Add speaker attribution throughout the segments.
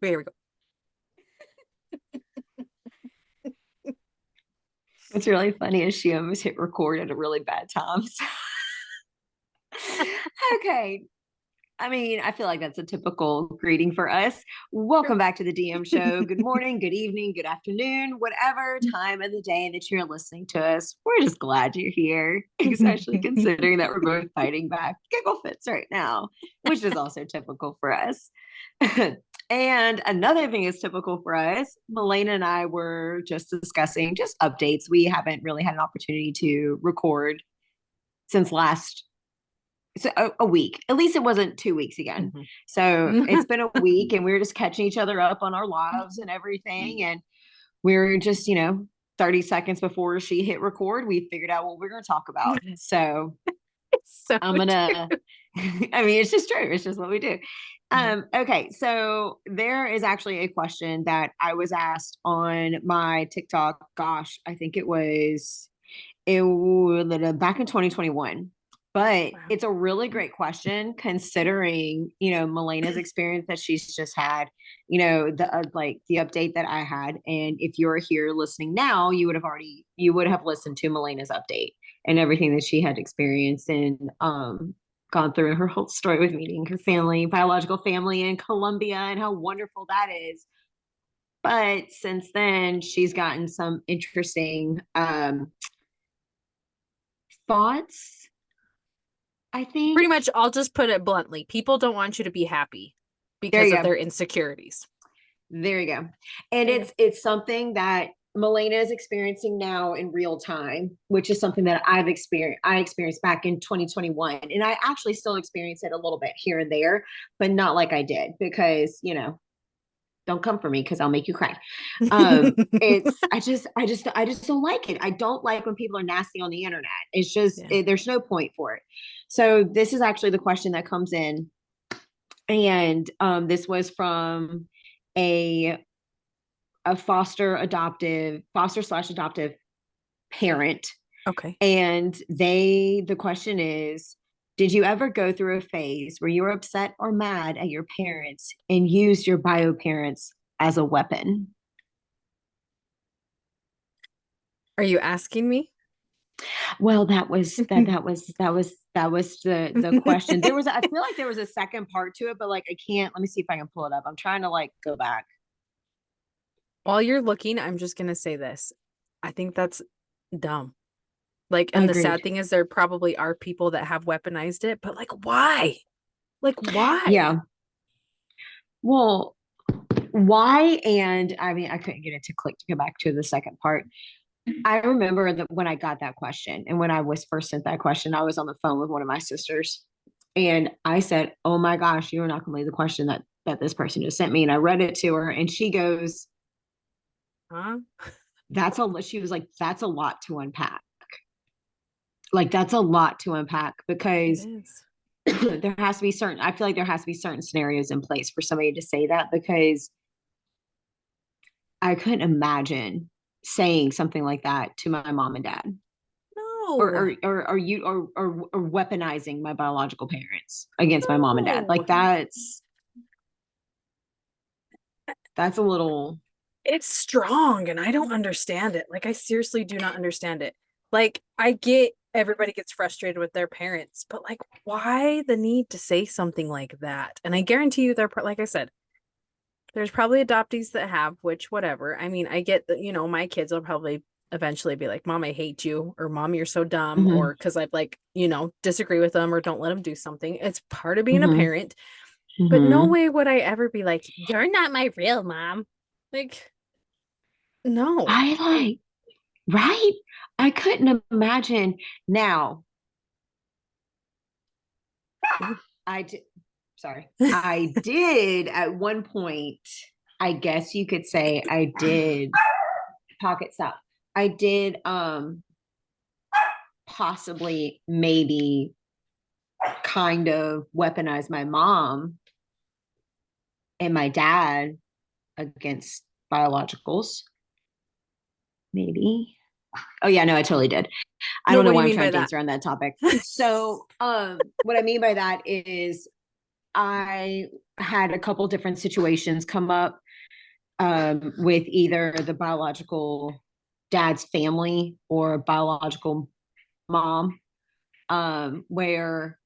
Speaker 1: Here we go.
Speaker 2: What's really funny is she almost hit record at a really bad time. Okay. I mean, I feel like that's a typical greeting for us. Welcome back to the DM show. Good morning, good evening, good afternoon, whatever time of the day that you're listening to us. We're just glad you're here, especially considering that we're both fighting back giggle fits right now, which is also typical for us. And another thing is typical for us. Milena and I were just discussing just updates. We haven't really had an opportunity to record since last a week. At least it wasn't 2 weeks again. Mm-hmm. So it's been a week and we were just catching each other up on our lives and everything. And we were just, 30 seconds before she hit record, we figured out what we're going to talk about. So, I'm going to, I mean, it's just true. It's just what we do. Okay. So there is actually a question that I was asked on my TikTok. Gosh, I think it was back in 2021. But it's a really great question considering, Milena's experience that she's just had, the update that I had. And if you're here listening now, you would have listened to Milena's update and everything that she had experienced and gone through her whole story with meeting her biological family in Colombia and how wonderful that is. But since then, she's gotten some interesting thoughts. I think
Speaker 1: pretty much I'll just put it bluntly. People don't want you to be happy because of their insecurities.
Speaker 2: There you go. And it's something that Milena is experiencing now in real time, which is something that I experienced back in 2021. And I actually still experience it a little bit here and there, but not like I did because, don't come for me because I'll make you cry. I just don't like it. I don't like when people are nasty on the internet. It's just, there's no point for it. So this is actually the question that comes in. And this was from a foster/adoptive parent.
Speaker 1: Okay.
Speaker 2: And the question is, did you ever go through a phase where you were upset or mad at your parents and used your bio parents as a weapon?
Speaker 1: Are you asking me?
Speaker 2: Well, that was the question. I feel like there was a second part to it, but let me see if I can pull it up. I'm trying to go back.
Speaker 1: While you're looking, I'm just going to say this. I think that's dumb. And the sad thing is there probably are people that have weaponized it, but why? Why?
Speaker 2: Yeah. Well, why? And I mean, I couldn't get it to click to go back to the second part. I remember that when I got that question and when I was first sent that question, I was on the phone with one of my sisters and I said, "Oh my gosh, you're not going to believe the question that this person just sent me." And I read it to her and she goes,
Speaker 1: "Huh?
Speaker 2: She was like, that's a lot to unpack. That's a lot to unpack because there has to be I feel like there has to be certain scenarios in place for somebody to say that because I couldn't imagine saying something like that to my mom and dad.
Speaker 1: No.
Speaker 2: Or weaponizing my biological parents against my mom and dad. That's a little.
Speaker 1: It's strong and I don't understand it. I seriously do not understand it. I get everybody gets frustrated with their parents, but why the need to say something like that? And I guarantee you like I said, there's probably adoptees that have, which whatever. I mean, I get that, my kids will probably eventually be like, "Mom, I hate you," or "Mom, you're so dumb," or because I've disagree with them or don't let them do something. It's part of being a parent. But no way would I ever be like, "You're not my real mom." No.
Speaker 2: Right? I couldn't imagine. Now, I did at one point, I guess you could say I did pocket stop. I did possibly maybe kind of weaponize my mom and my dad against biologicals. Maybe. Oh yeah, no, I totally did. I don't know why I'm trying to dance around that topic. So what I mean by that is I had a couple different situations come up with either the biological dad's family or biological mom, where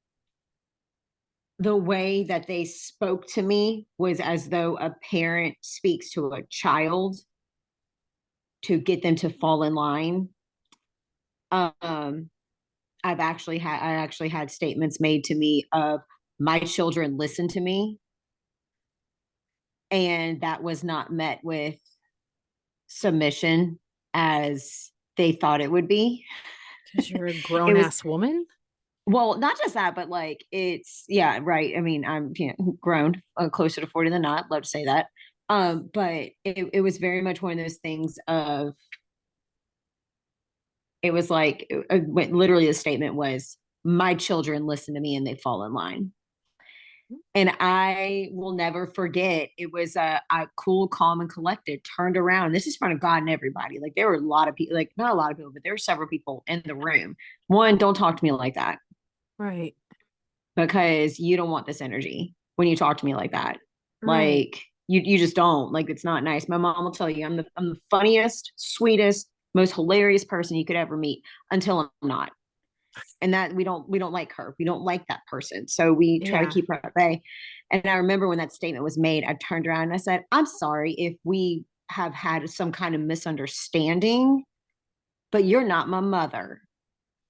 Speaker 2: the way that they spoke to me was as though a parent speaks to a child to get them to fall in line. Um, I actually had statements made to me of my children listen to me, and that was not met with submission as they thought it would be.
Speaker 1: Because you're a
Speaker 2: It
Speaker 1: grown
Speaker 2: was,
Speaker 1: ass woman.
Speaker 2: well, not just that, but like it's, yeah, right. I mean, I'm, grown, closer to 40 than not, love to say that. But it was very much one of those things of, it was like literally the statement was, my children listen to me and they fall in line. And I will never forget, it was a cool, calm, and collected, turned around. This is in front of God and everybody. Like there were a lot of people, like not a lot of people, but there were several people in the room. One, don't talk to me like that,
Speaker 1: Right.
Speaker 2: because you don't want this energy when you talk to me like that.
Speaker 1: Right.
Speaker 2: Like you just don't. Like it's not nice. My mom will tell you I'm the funniest, sweetest, most hilarious person you could ever meet until I'm not. And that we don't like her. We don't like that person. So we try to
Speaker 1: Yeah.
Speaker 2: keep her at bay. And I remember when that statement was made, I turned around and I said, I'm sorry if we have had some kind of misunderstanding, but you're not my mother.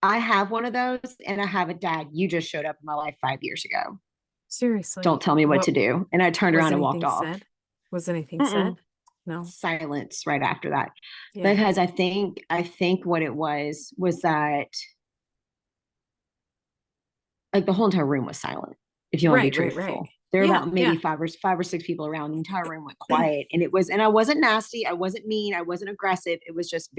Speaker 2: I have one of those and I have a dad. You just showed up in my life 5 years ago.
Speaker 1: Seriously.
Speaker 2: Don't tell me what
Speaker 1: What
Speaker 2: to do. And I turned
Speaker 1: was
Speaker 2: around and walked
Speaker 1: anything
Speaker 2: off.
Speaker 1: said? Was anything said?
Speaker 2: Mm-mm.
Speaker 1: No.
Speaker 2: Silence right after that.
Speaker 1: Yeah.
Speaker 2: Because I think what it was that like the whole entire room was silent, if you want to be
Speaker 1: Right, right, right.
Speaker 2: truthful. There were
Speaker 1: Yeah,
Speaker 2: about maybe
Speaker 1: yeah.
Speaker 2: five or six people around. The entire room went quiet. And I wasn't nasty, I wasn't mean, I wasn't aggressive. It was just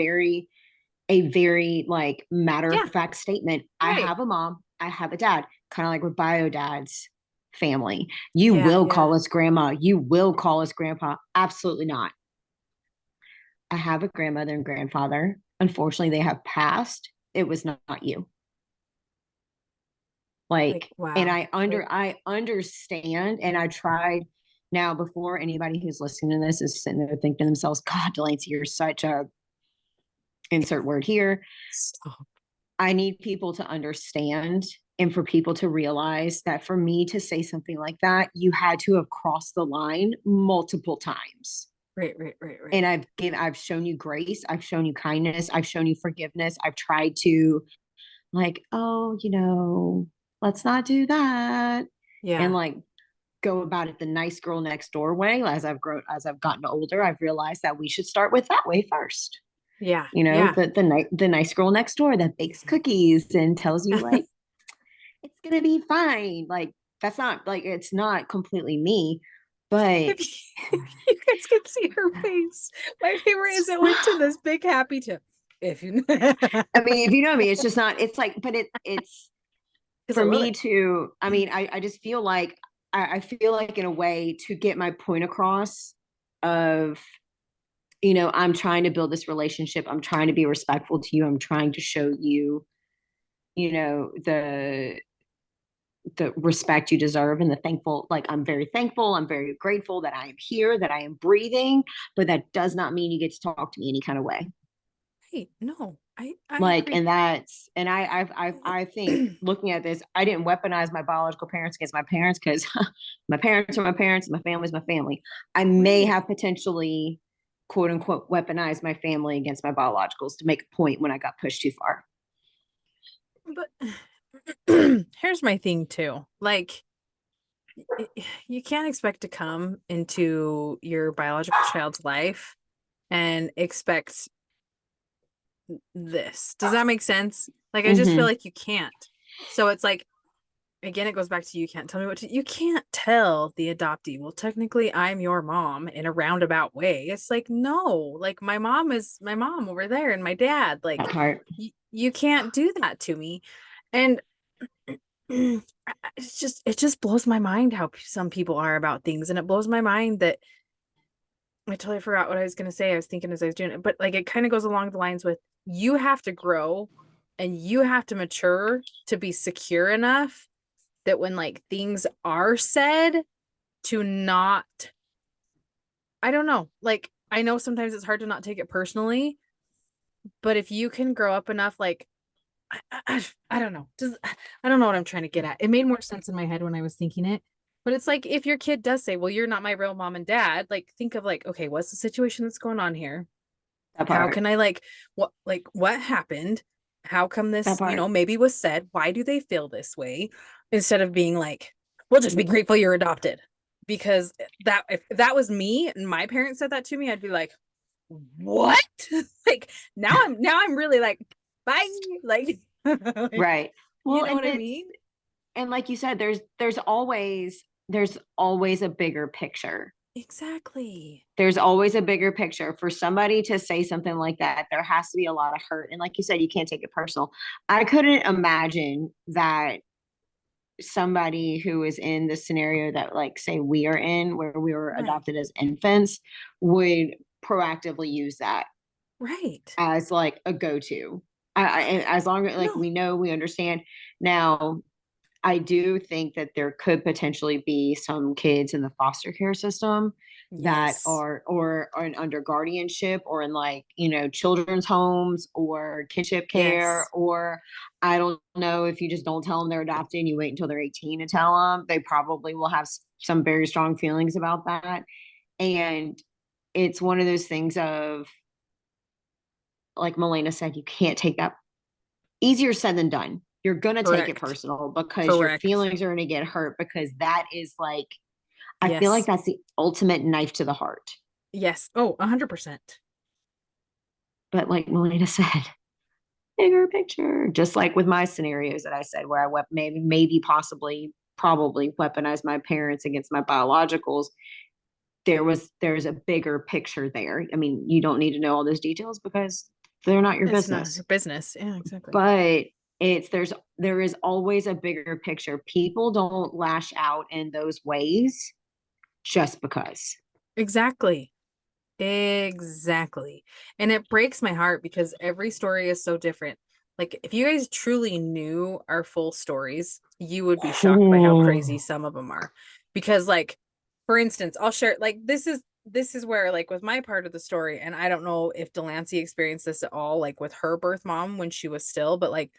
Speaker 2: a very like matter of
Speaker 1: Yeah.
Speaker 2: fact statement. I
Speaker 1: Right.
Speaker 2: have a mom, I have a dad, kind of like with bio dad's family. You
Speaker 1: Yeah,
Speaker 2: will
Speaker 1: yeah.
Speaker 2: call us grandma, you will call us grandpa. Absolutely not. I have a grandmother and grandfather. Unfortunately, they have passed. It was not you.
Speaker 1: Like,
Speaker 2: Like, and
Speaker 1: wow. Like,
Speaker 2: I understand, and I tried. Now, before anybody who's listening to this is sitting there thinking to themselves, God, Delancey, you're such a insert word here.
Speaker 1: stop.
Speaker 2: I need people to understand and for people to realize that for me to say something like that, you had to have crossed the line multiple times.
Speaker 1: Right, right, right,
Speaker 2: And
Speaker 1: right.
Speaker 2: I've shown you grace, I've shown you kindness, I've shown you forgiveness. I've tried to like, oh, let's not do that. And
Speaker 1: Yeah.
Speaker 2: like go about it the nice girl next door way. As I've gotten older, I've realized that we should start with that way first.
Speaker 1: Yeah. Yeah.
Speaker 2: The nice girl next door that bakes cookies and tells you like it's gonna be fine. Like that's not like it's not completely me, but
Speaker 1: If you guys can see her face. My favorite is it went to this big happy tip. If you
Speaker 2: I mean, if you know me, it's just not. It's like, but it's
Speaker 1: because I
Speaker 2: for
Speaker 1: love
Speaker 2: me
Speaker 1: it.
Speaker 2: to. I mean, I just feel like I feel like in a way to get my point across of I'm trying to build this relationship. I'm trying to be respectful to you. I'm trying to show you, you know, the respect you deserve and the thankful, like I'm very thankful, I'm very grateful that I am here, that I am breathing, but that does not mean you get to talk to me any kind of way.
Speaker 1: Hey, no, I
Speaker 2: Like,
Speaker 1: agree.
Speaker 2: and that's and I think looking at this, I didn't weaponize my biological parents against my parents because my parents are my parents, my family is my family. I may
Speaker 1: Right.
Speaker 2: have potentially quote unquote weaponized my family against my biologicals to make a point when I got pushed too far.
Speaker 1: But here's my thing too. Like you can't expect to come into your biological child's life and expect this. Does that make sense? Like I just feel
Speaker 2: Mm-hmm.
Speaker 1: like you can't. So it's like again it goes back to you can't tell me what to you can't tell the adoptee, well technically I'm your mom in a roundabout way. It's like no, like my mom is my mom over there and my dad, like
Speaker 2: That part.
Speaker 1: you can't do that to me. And it just blows my mind how some people are about things, and it blows my mind that I totally forgot what I was going to say. I was thinking as I was doing it, but like it kind of goes along the lines with you have to grow and you have to mature to be secure enough that when like things are said to not, I don't know, like I know sometimes it's hard to not take it personally, but if you can grow up enough, like I don't know. Just I don't know what I'm trying to get at. It made more sense in my head when I was thinking it. But it's like if your kid does say, "Well, you're not my real mom and dad," like think of like, okay, what's the situation that's going on here?
Speaker 2: That
Speaker 1: How
Speaker 2: part.
Speaker 1: can I what happened? How come
Speaker 2: That
Speaker 1: this,
Speaker 2: part.
Speaker 1: maybe was said? Why do they feel this way? Instead of being like, "Well, just be grateful you're adopted." Because that if that was me and my parents said that to me, I'd be like, "What?" Like now I'm really like, "Bye." Like, like,
Speaker 2: Right.
Speaker 1: you
Speaker 2: Well,
Speaker 1: know what I mean?
Speaker 2: and like you said, there's always a bigger picture.
Speaker 1: Exactly.
Speaker 2: There's always a bigger picture. For somebody to say something like that, there has to be a lot of hurt. And like you said, you can't take it personal. I couldn't imagine that somebody who is in the scenario that, like, say we are in, where we were
Speaker 1: Right.
Speaker 2: adopted as infants, would proactively use that
Speaker 1: Right.
Speaker 2: as like a go-to. As long as like
Speaker 1: No.
Speaker 2: we know, we understand. Now, I do think that there could potentially be some kids in the foster care system that
Speaker 1: Yes.
Speaker 2: are in under guardianship, or in, like, children's homes or kinship care,
Speaker 1: Yes.
Speaker 2: or I don't know, if you just don't tell them they're adopted and you wait until they're 18 to tell them, they probably will have some very strong feelings about that. And it's one of those things of, like Milena said, you can't take that. Easier said than done. You're going to take it
Speaker 1: Correct.
Speaker 2: personal because your
Speaker 1: Correct.
Speaker 2: feelings are going to get hurt, because that is like, I feel like
Speaker 1: Yes.
Speaker 2: that's the ultimate knife to the heart.
Speaker 1: Yes. Oh, 100%.
Speaker 2: But like Melina said, bigger picture, just like with my scenarios that I said, where maybe possibly probably weaponized my parents against my biologicals. There's a bigger picture there. I mean, you don't need to know all those details because they're not your
Speaker 1: It's not
Speaker 2: business.
Speaker 1: your business. Yeah, exactly.
Speaker 2: But there is always a bigger picture. People don't lash out in those ways just because.
Speaker 1: Exactly. Exactly. And it breaks my heart because every story is so different. Like, if you guys truly knew our full stories, you would be shocked by how crazy
Speaker 2: Oh.
Speaker 1: some of them are. Because, like, for instance, I'll share, like, this is where, like, with my part of the story, and I don't know if Delancey experienced this at all, like with her birth mom when she was still, but like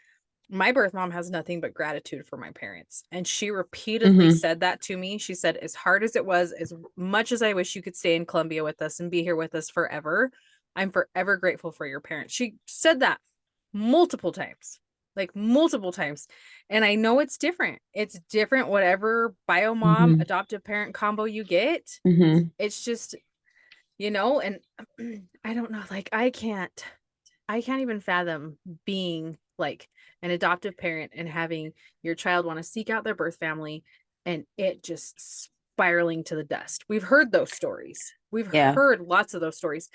Speaker 1: my birth mom has nothing but gratitude for my parents. And she repeatedly
Speaker 2: Hmm.
Speaker 1: said that to me. She said, as hard as it was, as much as I wish you could stay in Columbia with us and be here with us forever, I'm forever grateful for your parents. She said that multiple times, like multiple times. And I know it's different. It's different, whatever bio mom,
Speaker 2: Hmm.
Speaker 1: adoptive parent combo you get.
Speaker 2: Hmm.
Speaker 1: It's just, and I don't know, like I can't even fathom being like an adoptive parent and having your child want to seek out their birth family and it just spiraling to the dust. We've heard those stories. We've
Speaker 2: Yeah.
Speaker 1: heard lots of those stories.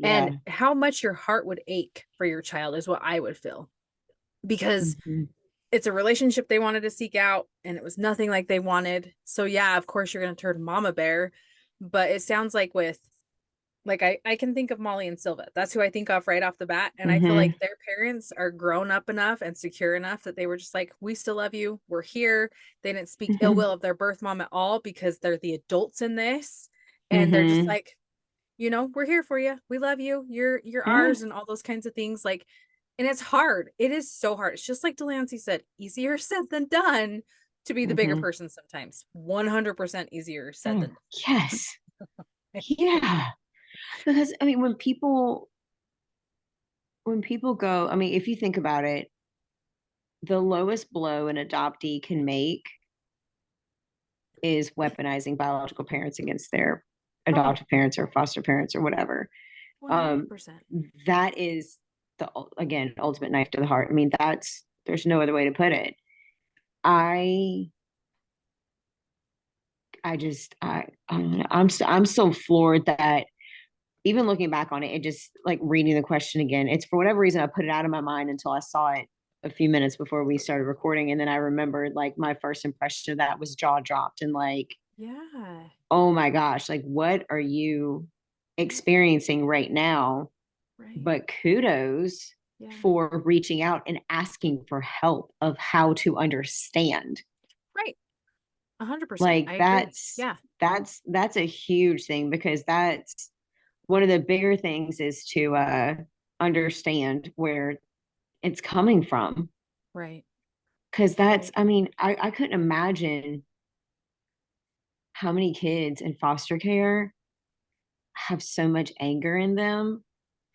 Speaker 1: And
Speaker 2: Yeah.
Speaker 1: how much your heart would ache for your child is what I would feel, because
Speaker 2: Hmm.
Speaker 1: it's a relationship they wanted to seek out and it was nothing like they wanted. So yeah, of course you're going to turn mama bear, but it sounds like with like I can think of Molly and Silva. That's who I think of right off the bat. And I feel
Speaker 2: Hmm.
Speaker 1: like their parents are grown up enough and secure enough that they were just like, we still love you. We're here. They didn't speak ill
Speaker 2: Hmm.
Speaker 1: will of their birth mom at all because they're the adults in this. And they're just
Speaker 2: Hmm.
Speaker 1: like, we're here for you. We love you. You're
Speaker 2: Yeah.
Speaker 1: ours and all those kinds of things. Like, and it's hard. It is so hard. It's just like Delancey said, easier said than done to be the bigger
Speaker 2: Hmm.
Speaker 1: person sometimes. 100% easier said
Speaker 2: Oh,
Speaker 1: than
Speaker 2: yes.
Speaker 1: done.
Speaker 2: Yeah. Because I mean, when people go, I mean, if you think about it, the lowest blow an adoptee can make is weaponizing biological parents against their
Speaker 1: Oh,
Speaker 2: adoptive parents or foster parents or whatever. Um,
Speaker 1: 100%.
Speaker 2: that is again, ultimate knife to the heart. I mean, there's no other way to put it. I I just I don't know. I'm so floored that, even looking back on it, it just, like, reading the question again, it's, for whatever reason, I put it out of my mind until I saw it a few minutes before we started recording. And then I remembered, like, my first impression of that was jaw dropped and like,
Speaker 1: Yeah.
Speaker 2: oh my gosh, like, what are you experiencing right now?
Speaker 1: Right.
Speaker 2: But kudos
Speaker 1: Yeah.
Speaker 2: for reaching out and asking for help of how to understand.
Speaker 1: Right. 100%.
Speaker 2: Like
Speaker 1: I agree. Yeah.
Speaker 2: that's a huge thing, because that's one of the bigger things, is to understand where it's coming from.
Speaker 1: Right.
Speaker 2: Because that's,
Speaker 1: Right.
Speaker 2: I mean, I couldn't imagine how many kids in foster care have so much anger in them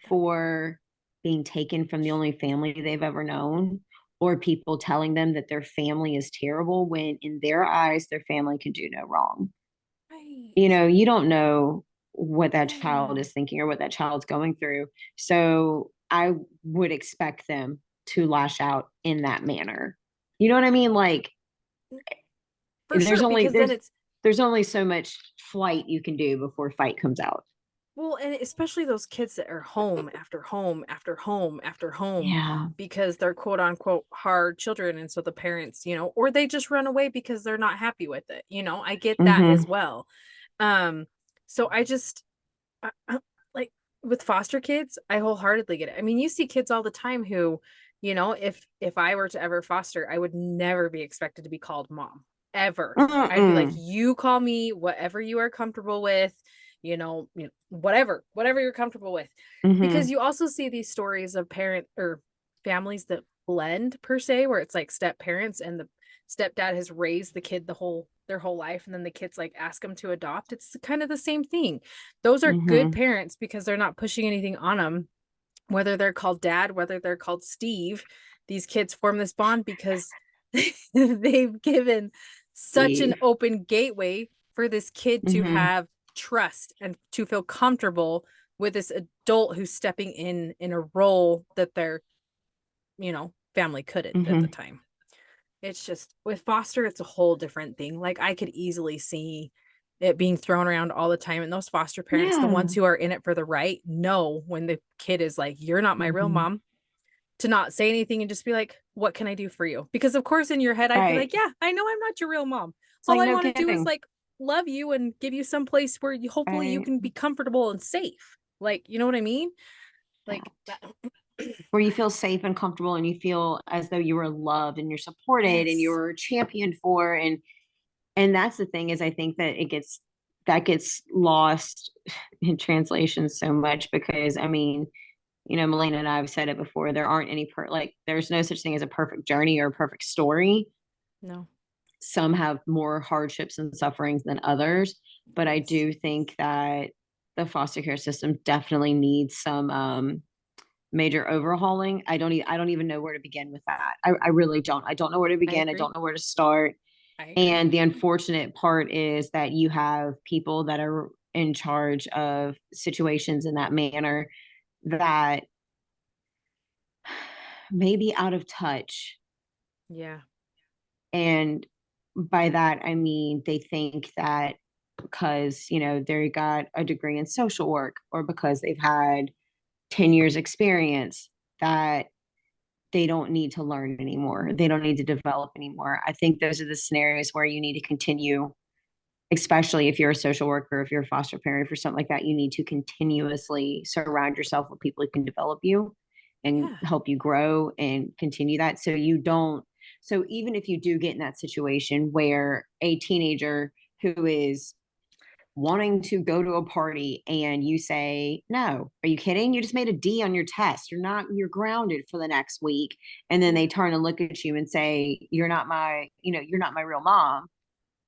Speaker 2: for being taken from the only family they've ever known, or people telling them that their family is terrible when in their eyes their family can do no wrong. You
Speaker 1: Right.
Speaker 2: know, you don't know what that child
Speaker 1: Yeah.
Speaker 2: is thinking or what that child's going through. So I would expect them to lash out in that manner. You know what I mean? Like,
Speaker 1: For
Speaker 2: there's
Speaker 1: sure.
Speaker 2: only
Speaker 1: Because then
Speaker 2: there's
Speaker 1: it's,
Speaker 2: there's only so much flight you can do before fight comes out.
Speaker 1: well, and especially those kids that are home after home after home after home
Speaker 2: Yeah.
Speaker 1: because they're quote unquote hard children. And so the parents, or they just run away because they're not happy with it. I get that as
Speaker 2: Mm-hmm.
Speaker 1: well. Um, so I just, like with foster kids, I wholeheartedly get it. I mean, you see kids all the time who, if I were to ever foster, I would never be expected to be called mom ever. I'd be like,
Speaker 2: Mm-mm.
Speaker 1: you call me whatever you are comfortable with, whatever you're comfortable with. Because
Speaker 2: Mm-hmm.
Speaker 1: you also see these stories of parent or families that blend per se, where it's like step parents and the stepdad has raised the kid their whole life, and then the kids like ask them to adopt. It's kind of the same thing. Those are good
Speaker 2: Mm-hmm.
Speaker 1: parents because they're not pushing anything on them, whether they're called dad, whether they're called Steve. These kids form this bond because they've given such an
Speaker 2: Steve.
Speaker 1: open gateway for this kid to
Speaker 2: Mm-hmm.
Speaker 1: have trust and to feel comfortable with this adult who's stepping in a role that their family couldn't at the
Speaker 2: Mm-hmm.
Speaker 1: time. It's just with foster, it's a whole different thing. Like I could easily see it being thrown around all the time. And those foster parents, the ones
Speaker 2: Yeah.
Speaker 1: who are in it for the right, know when the kid is like, you're not my real
Speaker 2: Mm-hmm.
Speaker 1: mom, to not say anything and just be like, what can I do for you? Because of course in your head I'd be
Speaker 2: Right.
Speaker 1: like, yeah, I know I'm not your real mom.
Speaker 2: It's
Speaker 1: All
Speaker 2: like,
Speaker 1: I
Speaker 2: no
Speaker 1: want to do is
Speaker 2: kidding.
Speaker 1: like love you and give you some place where you hopefully you
Speaker 2: Right.
Speaker 1: can be comfortable and safe. Like, you know what I mean?
Speaker 2: Yeah.
Speaker 1: Like that.
Speaker 2: Where you feel safe and comfortable, and you feel as though you were loved and you're supported and
Speaker 1: Yes.
Speaker 2: you're championed for. And that's the thing, is I think that that gets lost in translation so much, because I mean, Melina and I have said it before, there aren't any like there's no such thing as a perfect journey or a perfect story.
Speaker 1: No.
Speaker 2: Some have more hardships and sufferings than others, but I
Speaker 1: Yes.
Speaker 2: do think that the foster care system definitely needs some major overhauling. I don't even know where to begin with that. I really don't. I don't know where to
Speaker 1: I
Speaker 2: begin. I
Speaker 1: agree.
Speaker 2: don't know where to start.
Speaker 1: I agree.
Speaker 2: And the unfortunate part is that you have people that are in charge of situations in that manner that may be out of touch.
Speaker 1: Yeah.
Speaker 2: And by that, I mean, they think that because, they got a degree in social work, or because they've had 10 years experience, that they don't need to learn anymore. They don't need to develop anymore. I think those are the scenarios where you need to continue, especially if you're a social worker, if you're a foster parent, for something like that, you need to continuously surround yourself with people who can develop you and
Speaker 1: Yeah.
Speaker 2: help you grow and continue that. So you don't, so even if you do get in that situation where a teenager who is wanting to go to a party and you say, no, are you kidding? You just made a D on your test. You're grounded for the next week. And then
Speaker 1: Yeah.
Speaker 2: they turn and look at you and say, you're not my real mom,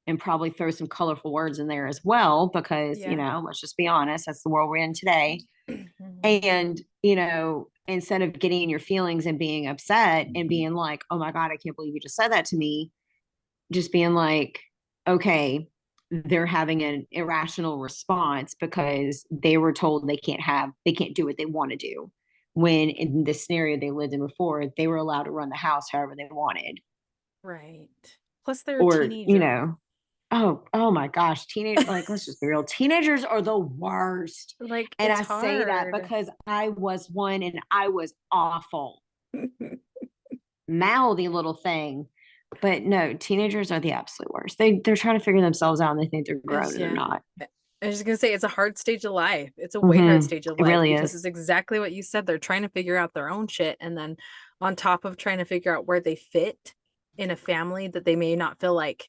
Speaker 2: and probably throw some colorful words in there as well, because,
Speaker 1: Yeah.
Speaker 2: let's just be honest, that's the world we're in today.
Speaker 1: Mhm.
Speaker 2: And, instead of getting in your feelings and being upset and being like, oh my God, I can't believe you just said that to me, just being like, okay, they're having an irrational response because they were told they can't do what they want to do. When in the scenario they lived in before, they were allowed to run the house however they wanted.
Speaker 1: Right. Plus they're a
Speaker 2: Or,
Speaker 1: teenager.
Speaker 2: oh my gosh, like, let's just be real. Teenagers are the worst.
Speaker 1: Like
Speaker 2: And
Speaker 1: it's
Speaker 2: I say that
Speaker 1: hard.
Speaker 2: because I was one and I was awful. Mouthy little thing. But no, teenagers are the absolute worst. They're trying to figure themselves out and they think they're grown and they're
Speaker 1: Yeah.
Speaker 2: not.
Speaker 1: I was just gonna say it's a hard stage of life. It's a way hard
Speaker 2: Mm-hmm.
Speaker 1: stage of
Speaker 2: It
Speaker 1: life
Speaker 2: really
Speaker 1: because
Speaker 2: is.
Speaker 1: it's exactly what you said. They're trying to figure out their own shit. And then on top of trying to figure out where they fit in a family that they may not feel like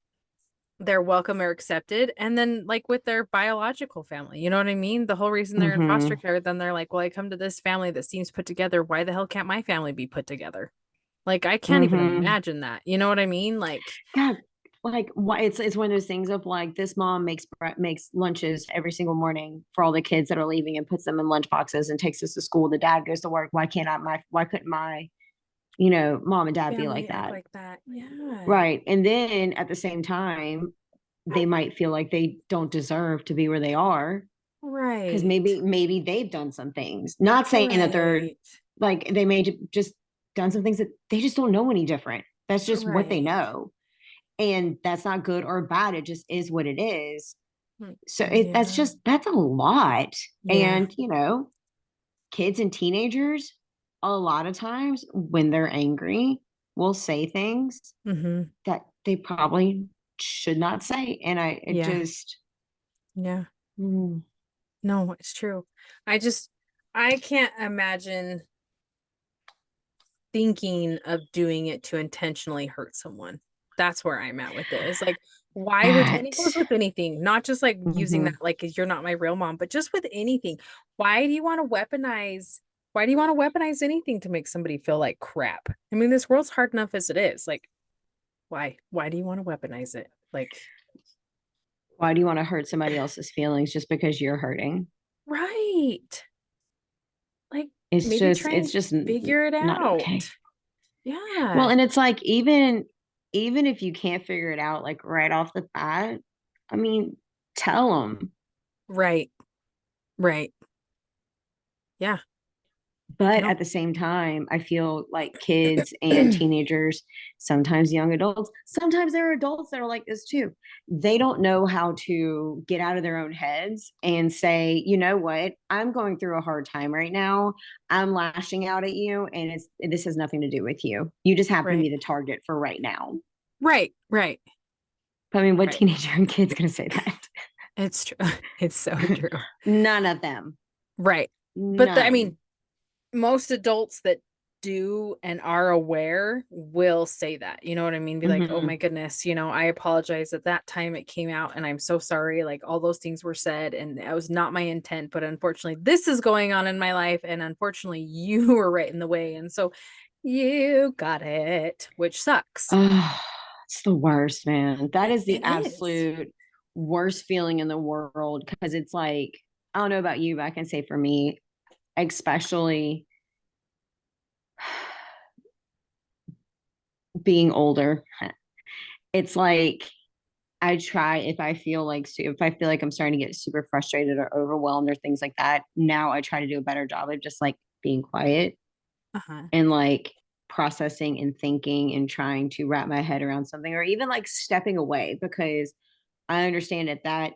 Speaker 1: they're welcome or accepted. And then like with their biological family, you know what I mean? The whole reason they're in foster
Speaker 2: Hmm.
Speaker 1: care, then they're like, well, I come to this family that seems put together. Why the hell can't my family be put together? Like, I can't even
Speaker 2: Hmm.
Speaker 1: imagine that. You know what I mean? Like,
Speaker 2: God, like why it's one of those things of like this mom makes lunches every single morning for all the kids that are leaving and puts them in lunch boxes and takes us to school. The dad goes to work. Why couldn't my, mom and dad be like
Speaker 1: family act
Speaker 2: that?
Speaker 1: like that. Yeah.
Speaker 2: Right. And then at the same time, they might feel like they don't deserve to be where they are because
Speaker 1: Right.
Speaker 2: maybe they've done some things. Not saying that they're
Speaker 1: Right.
Speaker 2: like they may just done some things that they just don't know any different. That's just what they
Speaker 1: Right.
Speaker 2: know. And that's not good or bad. It just is what it is.
Speaker 1: Mm,
Speaker 2: So
Speaker 1: yeah.
Speaker 2: that's a lot.
Speaker 1: Yeah.
Speaker 2: And kids and teenagers, a lot of times when they're angry, will say things
Speaker 1: Mm-hmm.
Speaker 2: that they probably should not say. And it
Speaker 1: Yeah.
Speaker 2: just,
Speaker 1: Yeah.
Speaker 2: mm,
Speaker 1: No, it's true. I just, I can't imagine thinking of doing it to intentionally hurt someone. That's where I'm at with it. It's like, why would, and it
Speaker 2: that.
Speaker 1: goes with anything, not just like using that,
Speaker 2: Mhm.
Speaker 1: like, you're not my real mom, but just with anything. Why do you want to weaponize? Why do you want to weaponize anything to make somebody feel like crap? I mean, this world's hard enough as it is. Like, why? Why do you want to weaponize it? Like,
Speaker 2: Why do you want to hurt somebody else's feelings just because you're hurting?
Speaker 1: right. Like,
Speaker 2: It's
Speaker 1: maybe
Speaker 2: just,
Speaker 1: try
Speaker 2: it's
Speaker 1: and
Speaker 2: just
Speaker 1: figure it
Speaker 2: not okay.
Speaker 1: out.
Speaker 2: Well,
Speaker 1: Yeah.
Speaker 2: and it's like even if you can't figure it out like right off the bat, I mean, tell them.
Speaker 1: Right. Right. Yeah.
Speaker 2: But
Speaker 1: No.
Speaker 2: at the same time, I feel like kids and teenagers, sometimes young adults, sometimes there are adults that are like this too. They don't know how to get out of their own heads and say, you know what, I'm going through a hard time right now. I'm lashing out at you, and this has nothing to do with you. You just happen to
Speaker 1: Right.
Speaker 2: be the target for right now.
Speaker 1: Right. Right.
Speaker 2: I mean, what
Speaker 1: Right.
Speaker 2: teenager and kid's gonna say that?
Speaker 1: It's true. It's so true.
Speaker 2: None of them.
Speaker 1: Right. But I
Speaker 2: None.
Speaker 1: mean, most adults that do and are aware will say that. You know what I mean? Be like, "Oh
Speaker 2: Hmm.
Speaker 1: my goodness, I apologize at that time it came out and I'm so sorry. Like all those things were said and that was not my intent, but unfortunately this is going on in my life and unfortunately you were right in the way and so you got it, which sucks."
Speaker 2: Oh, it's the worst, man. That is the
Speaker 1: It is.
Speaker 2: absolute worst feeling in the world because it's like, I don't know about you, but I can say for me, especially being older, it's like I try if I feel like I'm starting to get super frustrated or overwhelmed or things like that, now I try to do a better job of just like being quiet
Speaker 1: Uh-huh.
Speaker 2: and like processing and thinking and trying to wrap my head around something or even like stepping away because I understand at that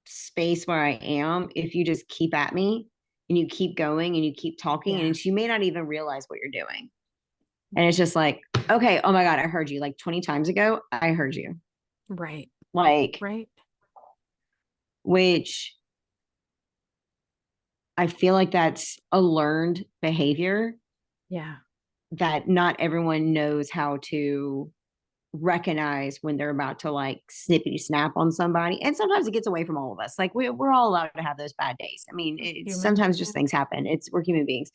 Speaker 2: space where I am, if you just keep at me and you keep going and you keep talking,
Speaker 1: Yeah.
Speaker 2: and you may not even realize what you're doing. And it's just like, okay, oh my God, I heard you like 20 times ago. I heard you.
Speaker 1: Right.
Speaker 2: Like,
Speaker 1: Right.
Speaker 2: which I feel like that's a learned behavior
Speaker 1: Yeah.
Speaker 2: that not everyone knows how to recognize when they're about to like snippity snap on somebody. And sometimes it gets away from all of us. Like we're all allowed to have those bad days. I mean, it's
Speaker 1: Human.
Speaker 2: sometimes just things happen. We're human beings.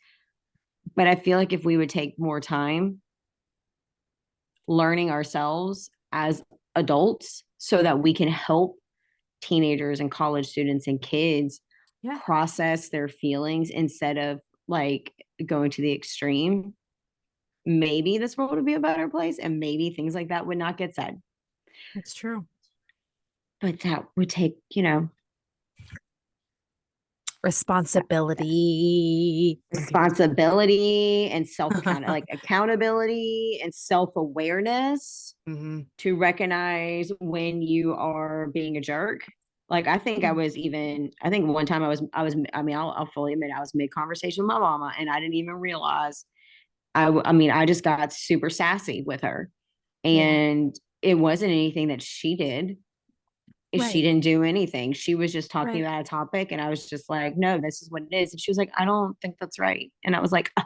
Speaker 2: But I feel like if we would take more time learning ourselves as adults so that we can help teenagers and college students and kids
Speaker 1: Yeah.
Speaker 2: process their feelings instead of like going to the extreme, maybe this world would be a better place and maybe things like that would not get said.
Speaker 1: It's true.
Speaker 2: But that would take,
Speaker 1: Responsibility.
Speaker 2: responsibility and accountability and self-awareness
Speaker 1: Hmm.
Speaker 2: to recognize when you are being a jerk. Like I think one time I mean, I'll fully admit I was mid conversation with my mama and I didn't even realize I mean, I just got super sassy with her
Speaker 1: Yeah.
Speaker 2: and it wasn't anything that she did. She
Speaker 1: Right.
Speaker 2: didn't do anything. She was just talking
Speaker 1: Right.
Speaker 2: about a topic and I was just like, no, this is what it is. And she was like, I don't think that's right. And I was like, "Oh."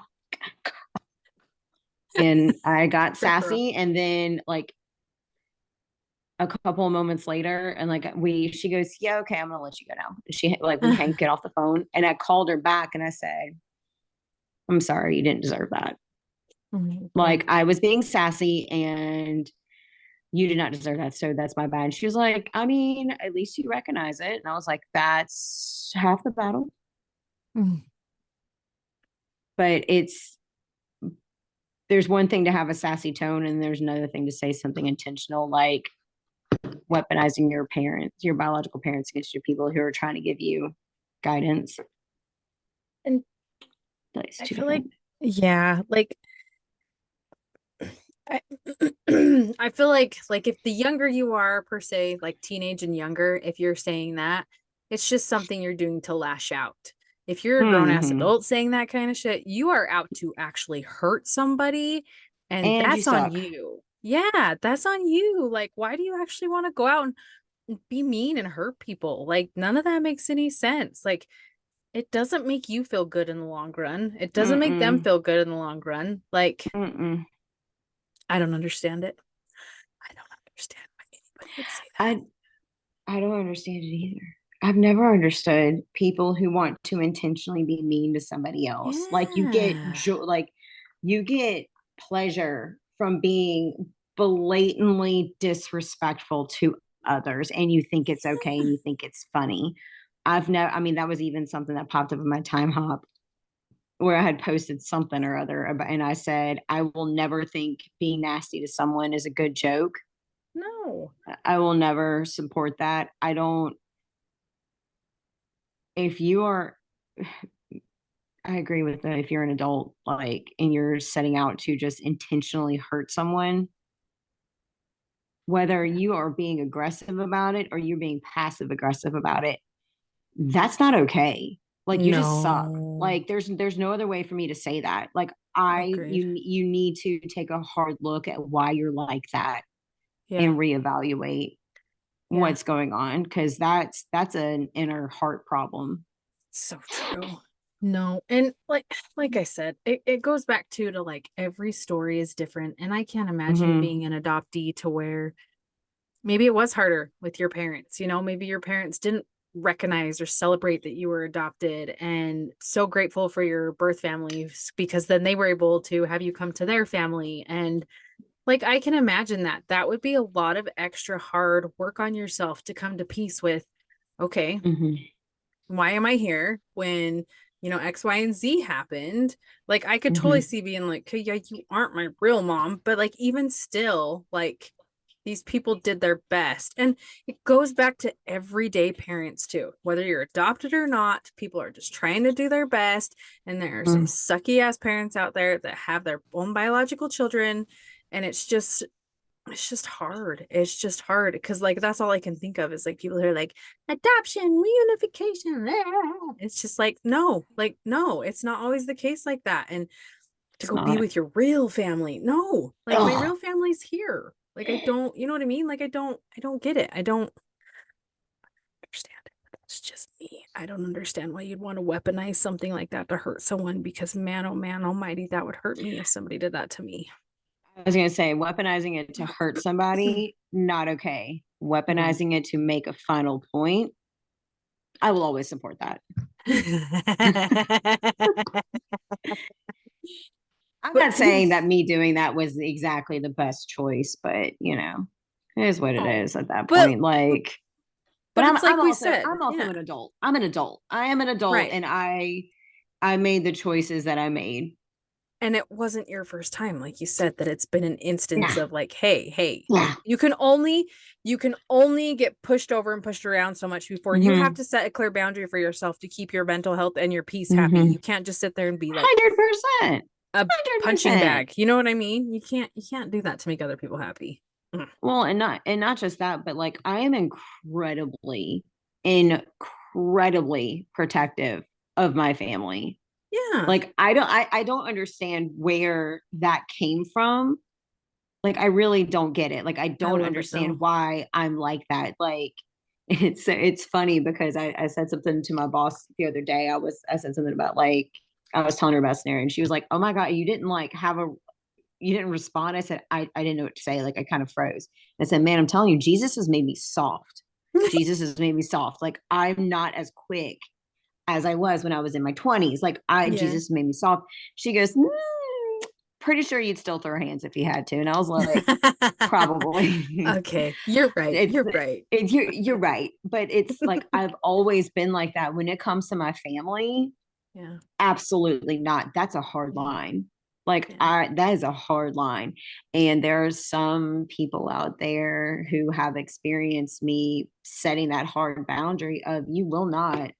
Speaker 2: And I got
Speaker 1: Good girl.
Speaker 2: sassy and then like a couple of moments later, and like she goes, yeah, okay, I'm gonna let you go now. She like we get off the phone, and I called her back and I said, I'm sorry, you didn't deserve that.
Speaker 1: Mhm.
Speaker 2: Like I was being sassy and you did not deserve that. So that's my bad. And she was like, I mean, at least you recognize it. And I was like, that's half the battle.
Speaker 1: Mhm.
Speaker 2: But there's one thing to have a sassy tone, and there's another thing to say something intentional, like weaponizing your parents, your biological parents, against your people who are trying to give you guidance.
Speaker 1: And
Speaker 2: That's
Speaker 1: I
Speaker 2: two
Speaker 1: feel like,
Speaker 2: different.
Speaker 1: yeah, like I, I feel like if the younger you are per se, like teenage and younger, if you're saying that, it's just something you're doing to lash out. If you're a grown ass
Speaker 2: Mm-hmm.
Speaker 1: adult saying that kind of shit, you are out to actually hurt somebody, and
Speaker 2: And you
Speaker 1: that's on
Speaker 2: suck.
Speaker 1: you. Yeah, that's on you. Like, why do you actually want to go out and be mean and hurt people? Like, none of that makes any sense. Like, it doesn't make you feel good in the long run. It doesn't make them
Speaker 2: Mm-mm.
Speaker 1: feel good in the long run. Like,
Speaker 2: Mm-mm.
Speaker 1: I don't understand it. I don't understand why anybody would say that.
Speaker 2: I I don't understand it either. I've never understood people who want to intentionally be mean to somebody else. Like
Speaker 1: Yeah.
Speaker 2: you get pleasure from being blatantly disrespectful to others, and you think it's okay and you think it's funny. I've never, I mean, that was even something that popped up in my time hop where I had posted something or other about, and I said, I will never think being nasty to someone is a good joke.
Speaker 1: No.
Speaker 2: I will never support that. I don't, if you are, I agree with that. If you're an adult, like, and you're setting out to just intentionally hurt someone, whether you are being aggressive about it or you're being passive aggressive about it, that's not okay. Like, you just suck.
Speaker 1: No.
Speaker 2: Like, there's no other way for me to say that. Like,
Speaker 1: Agreed.
Speaker 2: you need to take a hard look at why you're like that
Speaker 1: Yeah.
Speaker 2: and reevaluate
Speaker 1: Yeah.
Speaker 2: what's going on, because that's an inner heart problem.
Speaker 1: So true. No. And like I said, it goes back to like every story is different. And I can't imagine
Speaker 2: Mm-hmm.
Speaker 1: being an adoptee to where maybe it was harder with your parents. Maybe your parents didn't recognize or celebrate that you were adopted, and so grateful for your birth families because then they were able to have you come to their family. And like, I can imagine that would be a lot of extra hard work on yourself to come to peace with. Okay,
Speaker 2: Mm-hmm.
Speaker 1: why am I here when X, Y, and Z happened? Like, I could totally
Speaker 2: Mm-hmm.
Speaker 1: see being like, okay, yeah, you aren't my real mom, but like, even still, like, these people did their best. And it goes back to everyday parents too. Whether you're adopted or not, people are just trying to do their best. And there are some sucky ass parents out there that have their own biological children. And it's just hard. It's just hard because like that's all I can think of is like people who are like adoption, reunification. It's just like no, it's not always the case like that. And to
Speaker 2: It's
Speaker 1: go be
Speaker 2: not.
Speaker 1: with your real family, no, like my
Speaker 2: Oh,
Speaker 1: real family's here. Like I don't, you know what I mean? Like I don't get it. I don't understand it. It's just me. I don't understand why you'd want to weaponize something like that to hurt someone because man, oh man, almighty, that would hurt me if somebody did that to me.
Speaker 2: I was going to say, weaponizing it to hurt somebody, not okay.
Speaker 1: No.
Speaker 2: Weaponizing it to make a final point, I will always support that. I'm
Speaker 1: But
Speaker 2: not saying that me doing that was exactly the best choice, but it is what it
Speaker 1: oh,
Speaker 2: is at that
Speaker 1: but
Speaker 2: point. Like, but
Speaker 1: but
Speaker 2: I'm
Speaker 1: it's like
Speaker 2: I'm
Speaker 1: we
Speaker 2: also
Speaker 1: said,
Speaker 2: I'm also
Speaker 1: yeah,
Speaker 2: an adult. I'm an adult. I am an adult,
Speaker 1: right.
Speaker 2: and I made the choices that I made.
Speaker 1: And it wasn't your first time, like you said, that it's been an instance
Speaker 2: Nah,
Speaker 1: of like, hey,
Speaker 2: yeah.
Speaker 1: you can only get pushed over and pushed around so much before you have
Speaker 2: Mm-hmm.
Speaker 1: to set a clear boundary for yourself to keep your mental health and your peace happy.
Speaker 2: Mm-hmm.
Speaker 1: You can't just sit there and be like
Speaker 2: 100%.
Speaker 1: a
Speaker 2: Hundred
Speaker 1: punching
Speaker 2: percent.
Speaker 1: bag. You know what I mean? You can't do that to make other people happy. Mm.
Speaker 2: Well, and not just that, but like I am incredibly protective of my family.
Speaker 1: Yeah,
Speaker 2: Like I don't understand where that came from. Like I really don't get it. Like I
Speaker 1: I
Speaker 2: don't
Speaker 1: love it though.
Speaker 2: understand why I'm like that. Like it's funny because I said something to my boss the other day. I said something about like I was telling her about a scenario and she was like, "Oh my God, you didn't like have a didn't respond. I said, I didn't know what to say. Like, I kind of froze. I said, man, I'm telling you, Jesus has made me soft. Jesus has made me soft. Like, I'm not as quick as I was when I was in my 20s. Like,
Speaker 1: Yeah.
Speaker 2: Jesus made me soft. She goes, pretty sure you'd still throw hands if you had to. And I was like, probably.
Speaker 1: Okay, you're right.
Speaker 2: it's
Speaker 1: You're right.
Speaker 2: you're right. But it's like, I've always been like that when it comes to my family.
Speaker 1: Yeah.
Speaker 2: Absolutely not. That's a hard line. Like,
Speaker 1: Yeah.
Speaker 2: that is a hard line. And there are some people out there who have experienced me setting that hard boundary of, you will not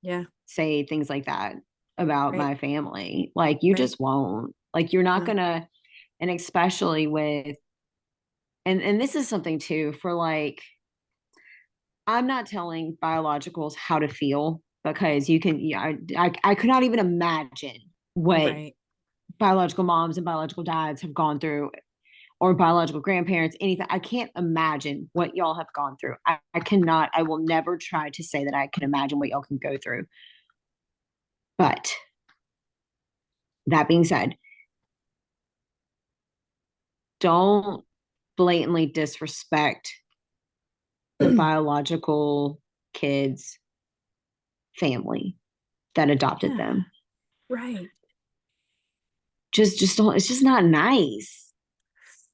Speaker 1: Yeah.
Speaker 2: say things like that about
Speaker 1: Right.
Speaker 2: my family. Like, you
Speaker 1: Right.
Speaker 2: just won't. Like, you're not
Speaker 1: No.
Speaker 2: gonna. And especially with, and this is something too, for like, I'm not telling biologicals how to feel, because you can, yeah, I could not even imagine what
Speaker 1: Right.
Speaker 2: biological moms and biological dads have gone through, or biological grandparents, anything. I can't imagine what y'all have gone through. I cannot, I will never try to say that I can imagine what y'all can go through. But that being said, don't blatantly disrespect the biological kids' family that adopted
Speaker 1: Yeah.
Speaker 2: them.
Speaker 1: Right.
Speaker 2: Just don't, it's just not nice.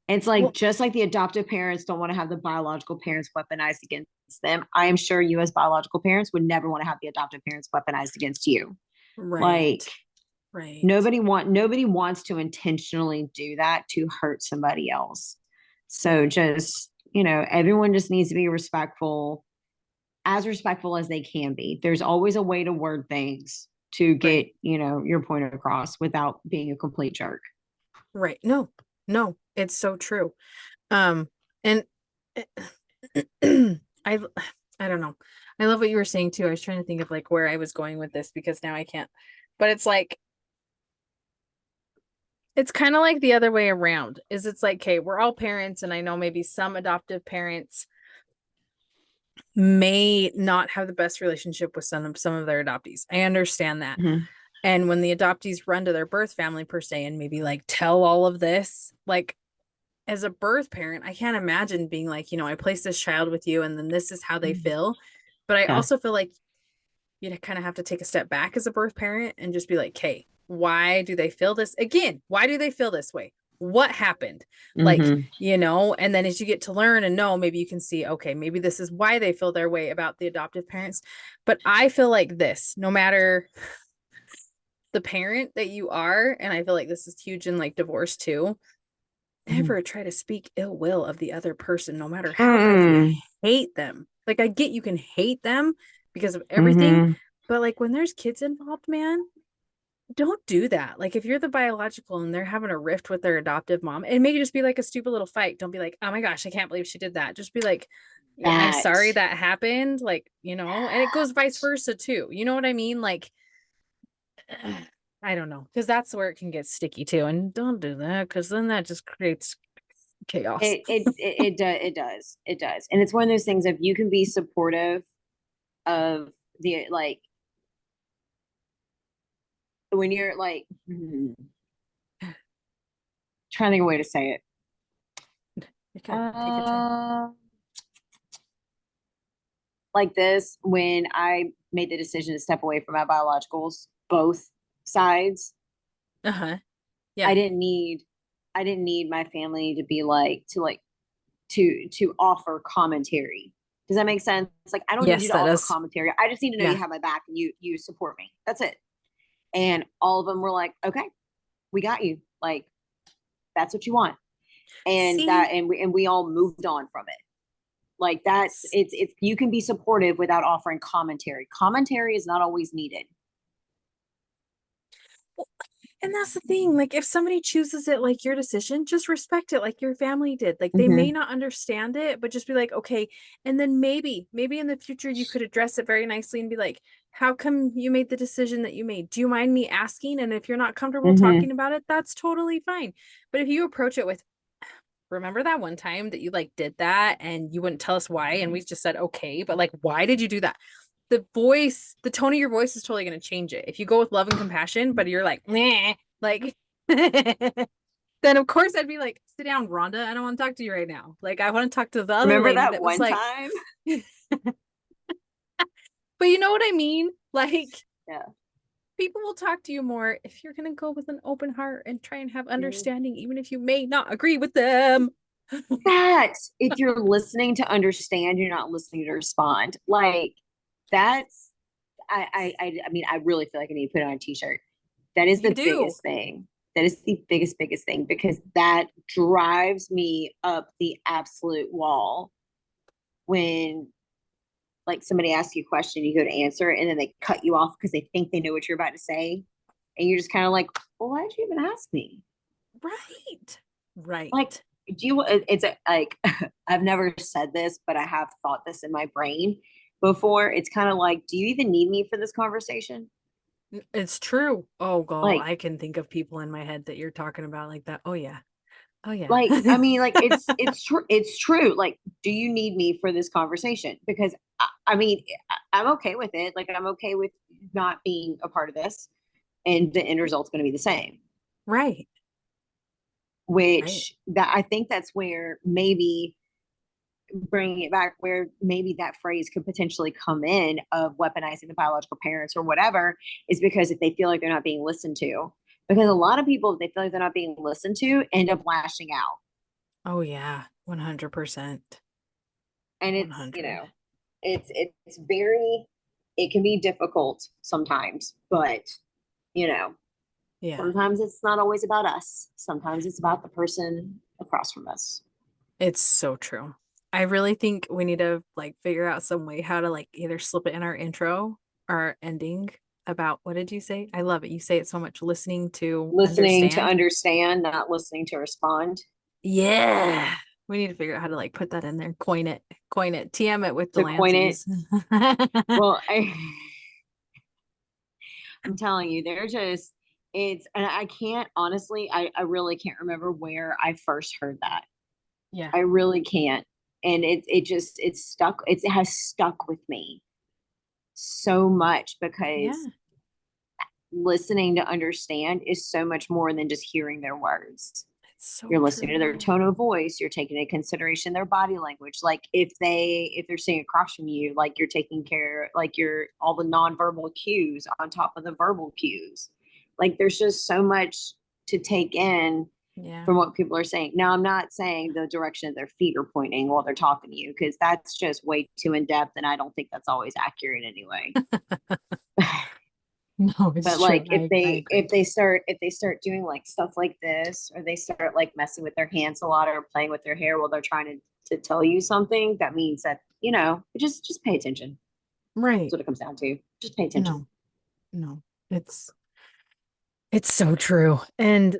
Speaker 2: It's like,
Speaker 1: Well,
Speaker 2: just like the adoptive parents don't want to have the biological parents weaponized against them, I am sure you as biological parents would never want to have the adoptive parents weaponized against you. Like,
Speaker 1: right. Right.
Speaker 2: nobody wants to intentionally do that to hurt somebody else. So
Speaker 1: Yeah.
Speaker 2: just, everyone just needs to be respectful, as respectful as they can be. There's always a way to word things to get,
Speaker 1: Right.
Speaker 2: your point across without being a complete jerk.
Speaker 1: Right. No. No, it's so true. And I I don't know. I love what you were saying too. I was trying to think of like where I was going with this because now I can't. But it's like it's kind of like the other way around. Is it's like, okay, we're all parents and I know maybe some adoptive parents may not have the best relationship with some of their adoptees. I understand that.
Speaker 2: Mhm.
Speaker 1: And when the adoptees run to their birth family per se and maybe like tell all of this, like as a birth parent, I can't imagine being like, I placed this child with you and then this is how they feel. But I
Speaker 2: Yeah.
Speaker 1: also feel like you kind of have to take a step back as a birth parent and just be like, hey, why do they feel this? Again, why do they feel this way? What happened? Like,
Speaker 2: Hmm.
Speaker 1: and then as you get to learn and know, maybe you can see, okay, maybe this is why they feel their way about the adoptive parents. But I feel like this, no matter the parent that you are, and I feel like this is huge in like divorce too,
Speaker 2: Hmm.
Speaker 1: never try to speak ill will of the other person, no matter how bad you
Speaker 2: Mm.
Speaker 1: hate them. Like, I get you can hate them because of everything,
Speaker 2: Hmm.
Speaker 1: but like when there's kids involved, man, don't do that. Like, if you're the biological and they're having a rift with their adoptive mom, and maybe just be like a stupid little fight. Don't be like, oh my gosh, I can't believe she did that. Just be like, yeah, I'm
Speaker 2: That.
Speaker 1: sorry that happened. Like, and it goes vice versa too. You know what I mean? Like, I don't know, because that's where it can get sticky too. And don't do that because then that just creates chaos.
Speaker 2: It does, and it's one of those things. If you can be supportive of the, like, when you're like, trying to think of a way to say it.
Speaker 1: Okay, take your time.
Speaker 2: Like this, when I made the decision to step away from my biologicals, both sides,
Speaker 1: Uh-huh.
Speaker 2: I
Speaker 1: Yeah.
Speaker 2: didn't need I didn't need my family to be like, to offer commentary. Does that make sense? It's like, I don't need you
Speaker 1: Yes,
Speaker 2: to
Speaker 1: that
Speaker 2: offer
Speaker 1: does.
Speaker 2: commentary. I just need to know you
Speaker 1: Yeah.
Speaker 2: have my back and you support me. That's it. And all of them were like, okay, we got you. Like, that's what you want. And
Speaker 1: See,
Speaker 2: we all moved on from it. Like, that's, it's you can be supportive without offering commentary. Commentary is not always needed.
Speaker 1: and that's the thing. Like, if somebody chooses it like your decision, just respect it like your family did. Like, they may
Speaker 2: Mm-hmm.
Speaker 1: not understand it, but just be like, okay. And then maybe in the future, you could address it very nicely and be like, how come you made the decision that you made? Do you mind me asking? And if you're not comfortable
Speaker 2: Mm-hmm.
Speaker 1: talking about it, that's totally fine. But if you approach it with, remember that one time that you like did that and you wouldn't tell us why, and we just said, okay, but like, why did you do that? The tone of your voice is totally going to change it. If you go with love and compassion, but you're like, meh, like, then of course I'd be like, sit down, Rhonda. I don't want to talk to you right now. Like, I want to talk to the other
Speaker 2: Remember
Speaker 1: lady
Speaker 2: that
Speaker 1: that was
Speaker 2: one
Speaker 1: like,
Speaker 2: time?
Speaker 1: but you know what I mean? Like,
Speaker 2: Yeah.
Speaker 1: people will talk to you more if you're going to go with an open heart and try and have
Speaker 2: Mhm.
Speaker 1: understanding, even if you may not agree with them.
Speaker 2: That if you're listening to understand, you're not listening to respond. Like that's I mean, I really feel like I need to put it on a t-shirt. That is
Speaker 1: You
Speaker 2: the
Speaker 1: do.
Speaker 2: biggest thing. That is the biggest thing because that drives me up the absolute wall when like somebody asks you a question, you go to answer it, and then they cut you off because they think they know what you're about to say. And you're just kind of like, well, why did you even ask me?
Speaker 1: Right.
Speaker 2: Like,
Speaker 1: Right.
Speaker 2: do you, it's like, I've never said this, but I have thought this in my brain before. It's kind of like, do you even need me for this conversation?
Speaker 1: It's true. Oh, God.
Speaker 2: Like,
Speaker 1: I can think of people in my head that you're talking about like that. Oh, yeah. Oh, yeah.
Speaker 2: I mean, like it's true. It's true. Like, do you need me for this conversation? Because I mean, I'm okay with it. Like, I'm okay with not being a part of this, and the end result's going to be the same.
Speaker 1: Right. Right.
Speaker 2: Which that I think that's where maybe bringing it back, where maybe that phrase could potentially come in of weaponizing the biological parents or whatever, is because if they feel like they're not being listened to, because a lot of people, if they feel like they're not being listened to, end up lashing out.
Speaker 1: Oh, yeah. 100%.
Speaker 2: And it's,
Speaker 1: 100.
Speaker 2: it's very, it can be difficult sometimes, but you know,
Speaker 1: Yeah.
Speaker 2: sometimes it's not always about us. Sometimes it's about the person across from us.
Speaker 1: It's so true. I really think we need to like figure out some way how to like either slip it in our intro or ending about what did you say? I love it. You say it so much. Listening to
Speaker 2: Listening to
Speaker 1: understand.
Speaker 2: understand, not listening to respond.
Speaker 1: Yeah. We need to figure out how to like put that in there. Coin it, TM it with
Speaker 2: To coin it.
Speaker 1: Delancey's.
Speaker 2: Well, I'm telling you, they're just, it's, and I can't honestly, I really can't remember where I first heard that.
Speaker 1: Yeah.
Speaker 2: I really can't. And it just, it's stuck, it has stuck with me so much because
Speaker 1: Yeah.
Speaker 2: listening to understand is so much more than just hearing their words.
Speaker 1: It's so
Speaker 2: You're listening to their
Speaker 1: true.
Speaker 2: tone of voice, you're taking into consideration their body language. Like if they're sitting across from you, like you're taking care, like you're all the nonverbal cues on top of the verbal cues. Like there's just so much to take in
Speaker 1: Yeah.
Speaker 2: from what people are saying. Now I'm not saying the direction that their feet are pointing while they're talking to you, because that's just way too in depth and I don't think that's always accurate anyway.
Speaker 1: No, it's
Speaker 2: But
Speaker 1: true.
Speaker 2: like
Speaker 1: I agree.
Speaker 2: if they start doing like stuff like this, or they start like messing with their hands a lot or playing with their hair while they're trying to tell you something, that means that, just pay attention. That's
Speaker 1: Right.
Speaker 2: what it comes down to. Just pay attention.
Speaker 1: No, no. It's It's so true. And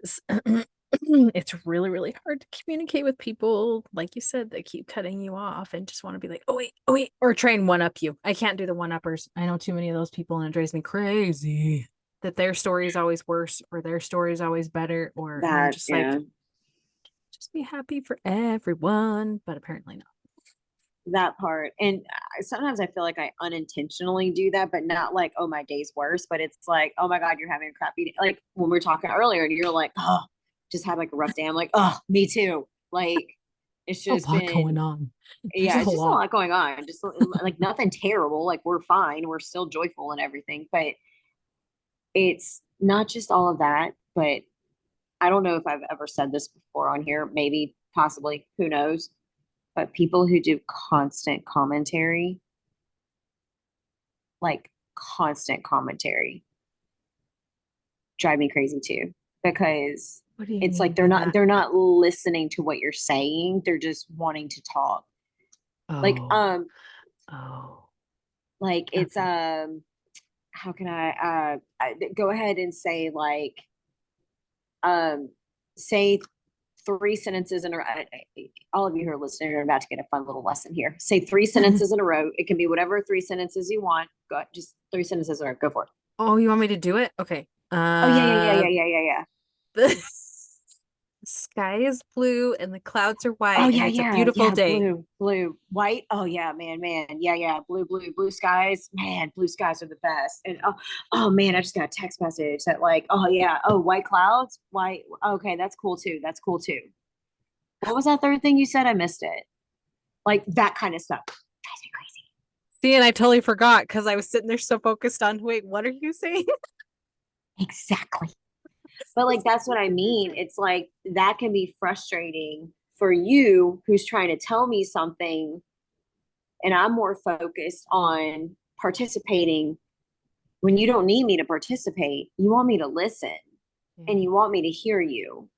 Speaker 1: it's really, really hard to communicate with people, like you said, that keep cutting you off and just want to be like, oh, wait, or try and one up you. I can't do the one uppers. I know too many of those people and it drives me crazy that their story is always worse or their story is always better. And I'm
Speaker 2: That,
Speaker 1: just like,
Speaker 2: yeah,
Speaker 1: just be happy for everyone. But apparently not.
Speaker 2: that part. And sometimes I feel like I unintentionally do that, but not like, oh, my day's worse, but it's like, oh my God, you're having a crappy day. Like when we were talking earlier and you're like, oh, just had like a rough day. I'm like, oh, me too. Like it's
Speaker 1: A
Speaker 2: just
Speaker 1: lot going
Speaker 2: been,
Speaker 1: on. There's
Speaker 2: yeah,
Speaker 1: a
Speaker 2: it's just a
Speaker 1: lot.
Speaker 2: lot going on. Just like nothing terrible. Like we're fine. We're still joyful and everything. But it's not just all of that. But I don't know if I've ever said this before on here. Maybe, possibly, who knows? But people who do constant commentary, like constant commentary, drive me crazy too. Because
Speaker 1: What do you
Speaker 2: it's
Speaker 1: mean
Speaker 2: like
Speaker 1: by that?
Speaker 2: they're not listening to what you're saying. They're just wanting to talk. Like
Speaker 1: Oh, oh,
Speaker 2: like it's
Speaker 1: okay.
Speaker 2: how can I go ahead and say like um say three sentences in a row. All of you who are listening are about to get a fun little lesson here. Say three sentences in a row. It can be whatever three sentences you want. Go just three sentences in a row. Go for it.
Speaker 1: Oh, you want me to do it? Okay.
Speaker 2: Oh yeah, yeah, yeah, yeah, yeah, yeah, yeah.
Speaker 1: sky is blue and the clouds are
Speaker 2: Oh
Speaker 1: white and
Speaker 2: yeah,
Speaker 1: it's a
Speaker 2: yeah,
Speaker 1: beautiful
Speaker 2: yeah.
Speaker 1: day.
Speaker 2: Blue, white. Oh yeah, man. Yeah, yeah. Blue skies. Man, blue skies are the best. And oh man, I just got a text message that like, oh yeah, oh white clouds, white. Okay, that's cool too. That's cool too. What was that third thing you said? I missed it. Like that kind of stuff drives me crazy.
Speaker 1: See, and I totally forgot because I was sitting there so focused on, wait, what are you saying?
Speaker 2: Exactly. But like that's what I mean. It's like that can be frustrating for you who's trying to tell me something and I'm more focused on participating when you don't need me to participate. You want me to listen and you want me to hear you.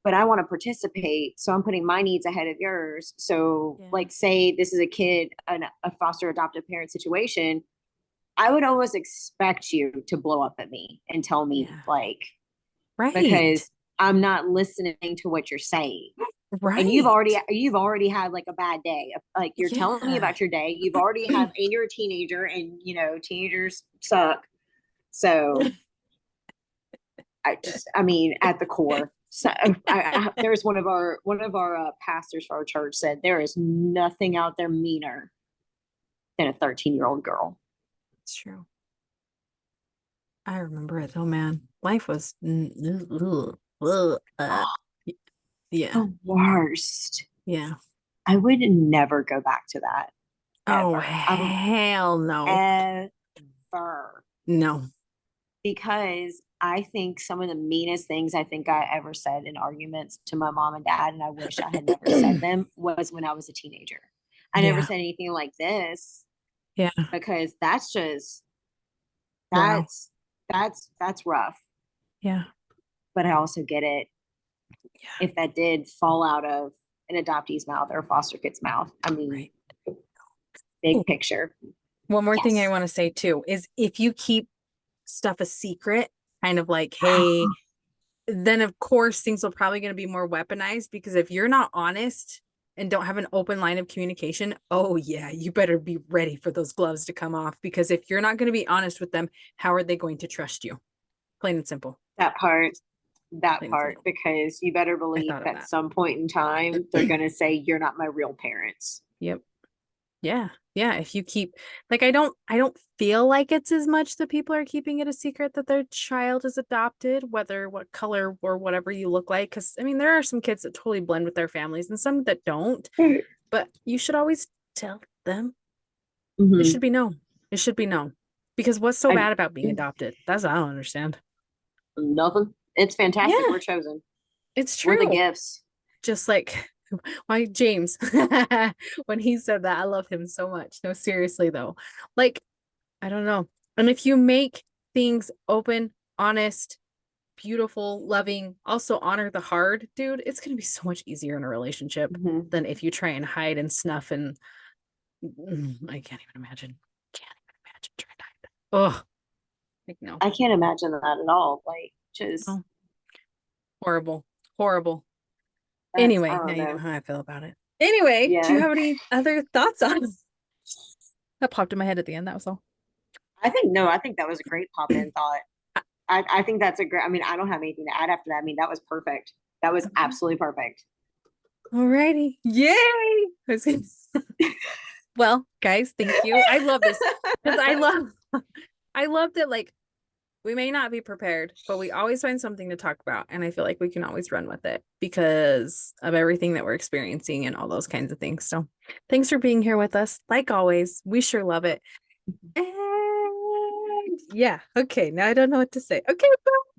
Speaker 2: But I want to participate. So I'm putting my needs ahead of yours. So, like, say this is a kid, a foster adoptive parent situation, I would almost expect you to blow up at me and tell me, like,
Speaker 1: Right.
Speaker 2: because I'm not listening to what you're saying.
Speaker 1: Right.
Speaker 2: And you've already had like a bad day. Like you're telling me about your day. You've already have, and you're a teenager, and you know teenagers suck. So I mean, at the core. So there's one of our pastors for our church said there is nothing out there meaner than a 13-year-old girl.
Speaker 1: It's true. I remember it though, man. Life was yeah.
Speaker 2: The worst.
Speaker 1: Yeah.
Speaker 2: I would never go back to that.
Speaker 1: Oh,
Speaker 2: Ever.
Speaker 1: hell no.
Speaker 2: Ever.
Speaker 1: No.
Speaker 2: Because I think some of the meanest things I think I ever said in arguments to my mom and dad, and I wish I had never said them, was when I was a teenager. I never said anything like this.
Speaker 1: Yeah.
Speaker 2: Because that's
Speaker 1: Wow.
Speaker 2: that's rough.
Speaker 1: Yeah.
Speaker 2: But I also get it. Yeah. If that did fall out of an adoptee's mouth or a foster kid's mouth. I mean, big picture.
Speaker 1: One more thing I want to say too is if you keep stuff a secret, kind of like, hey, then of course things will probably going to be more weaponized, because if you're not honest and don't have an open line of communication, oh yeah, you better be ready for those gloves to come off, because if you're not going to be honest with them, how are they going to trust you? Plain and simple.
Speaker 2: That part, because you better believe at some point in time, they're going to say, you're not my real parents.
Speaker 1: Yep. Yeah. Yeah. If you keep, like, I don't feel like it's as much that people are keeping it a secret that their child is adopted, whether what color or whatever you look like. Cause I mean, there are some kids that totally blend with their families and some that don't, but you should always tell them. It should be known. It should be known, because what's so bad about being adopted? That's what I don't understand.
Speaker 2: Nothing. It's fantastic. We're chosen.
Speaker 1: It's true.
Speaker 2: We're the gifts.
Speaker 1: Just like why James, when he said that, I love him so much. No, seriously though, like, I don't know. And if you make things open, honest, beautiful, loving, also honor the hard, dude, it's going to be so much easier in a relationship than if you try and hide and snuff. And I can't even imagine. Trying to hide. Oh, like, no.
Speaker 2: I can't imagine that at all. Like, just
Speaker 1: horrible. Anyway, now you know how I feel about it. Anyway, do you have any other thoughts on that? Popped in my head at the end. That was all.
Speaker 2: I think that was a great pop-in thought. I think that's a great, I mean, I don't have anything to add after that. I mean, that was perfect. That was absolutely perfect.
Speaker 1: Alrighty. Yay. Well, guys, thank you. I love this, because I love that, like, we may not be prepared, but we always find something to talk about. And I feel like we can always run with it because of everything that we're experiencing and all those kinds of things. So thanks for being here with us. Like always, we sure love it. And yeah. Okay. Now I don't know what to say. Okay. Bye.